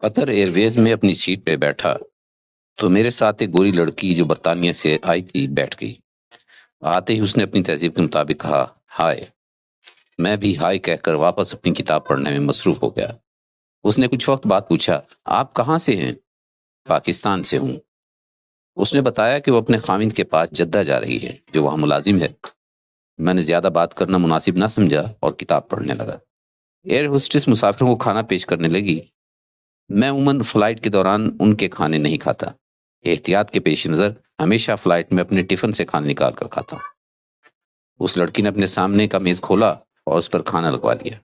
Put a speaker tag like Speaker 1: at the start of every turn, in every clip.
Speaker 1: قطر year ویز میں اپنی set پہ بیٹھا تو میرے ساتھ ایک گوری لڑکی جو برطانیہ سے آئی تھی بیٹھ گئی۔ آتے ہی اس نے اپنی تہذیب کے مطابق کہا ہائے۔ میں بھی ہائے کہہ کر واپس اپنی کتاب پڑھنے میں مصروف ہو گیا۔ اس نے کچھ وقت بعد پوچھا آپ کہاں سے ہیں؟ پاکستان سے ہوں۔ اس نے بتایا کہ وہ اپنے خاوند کے پاس جدہ جا رہی ہے جو وہاں ملازم ہے۔ میں نے زیادہ بات کرنا مناسب نہ سمجھا اور کتاب پڑھنے لگا۔ ایئر ہوسٹس مسافروں کو کھانا پیش کرنے لگی۔ میں عموماً فلائٹ کے دوران ان کے کھانے نہیں کھاتا۔ احتیاط کے پیش نظر ہمیشہ فلائٹ میں اپنے ٹفن سے کھانا نکال کر کھاتا ہوں۔ اس لڑکی نے اپنے سامنے کا میز کھولا اور اس پر کھانا لگوا لیا۔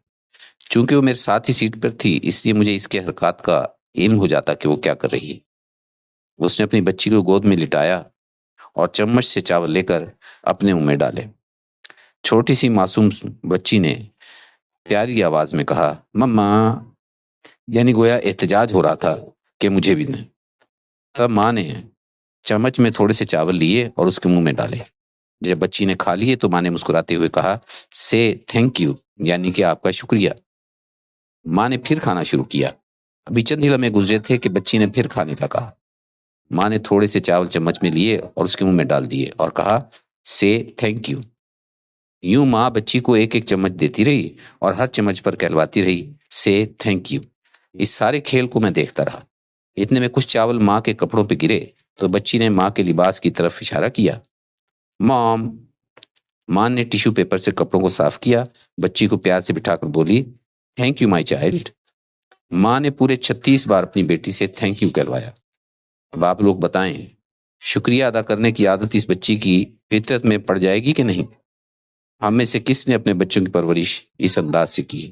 Speaker 1: چونکہ وہ میرے ساتھ ہی سیٹ پر تھی اس لیے مجھے اس کے حرکات کا علم ہو جاتا کہ وہ کیا کر رہی ہے۔ اس نے اپنی بچی کو گود میں لٹایا اور چمچ سے چاول لے کر اپنے منہ میں ڈالے۔ چھوٹی سی معصوم بچی نے پیاری آواز میں کہا مما، یعنی گویا احتجاج ہو رہا تھا کہ مجھے بھی دیں۔ تب ماں نے چمچ میں تھوڑے سے چاول لیے اور اس کے منہ میں ڈالے۔ جب بچی نے کھا لیے تو ماں نے مسکراتے ہوئے کہا سے تھینک یو، یعنی کہ آپ کا شکریہ۔ ماں نے پھر کھانا شروع کیا۔ ابھی چند ہی لمحے گزرے تھے کہ بچی نے پھر کھانے کا کہا۔ ماں نے تھوڑے سے چاول چمچ میں لیے اور اس کے منہ میں ڈال دیے اور کہا سے تھینک یو۔ یوں ماں بچی کو ایک ایک چمچ دیتی رہی اور ہر چمچ پر کہلواتی رہی سے تھینک یو۔ اس سارے کھیل کو میں دیکھتا رہا۔ اتنے میں کچھ چاول ماں کے کپڑوں پہ گرے تو بچی نے ماں کے لباس کی طرف اشارہ کیا۔ مام۔ ماں نے ٹیشو پیپر سے کپڑوں کو صاف کیا، بچی کو پیار سے بٹھا کر بولی تھینک یو مائی چائلڈ۔ ماں نے پورے 36 بار اپنی بیٹی سے تھینک یو کہلوایا۔ اب آپ لوگ بتائیں، شکریہ ادا کرنے کی عادت اس بچی کی فطرت میں پڑ جائے گی کہ نہیں؟ ہم میں سے کس نے اپنے بچوں کی پرورش اس انداز سے کی؟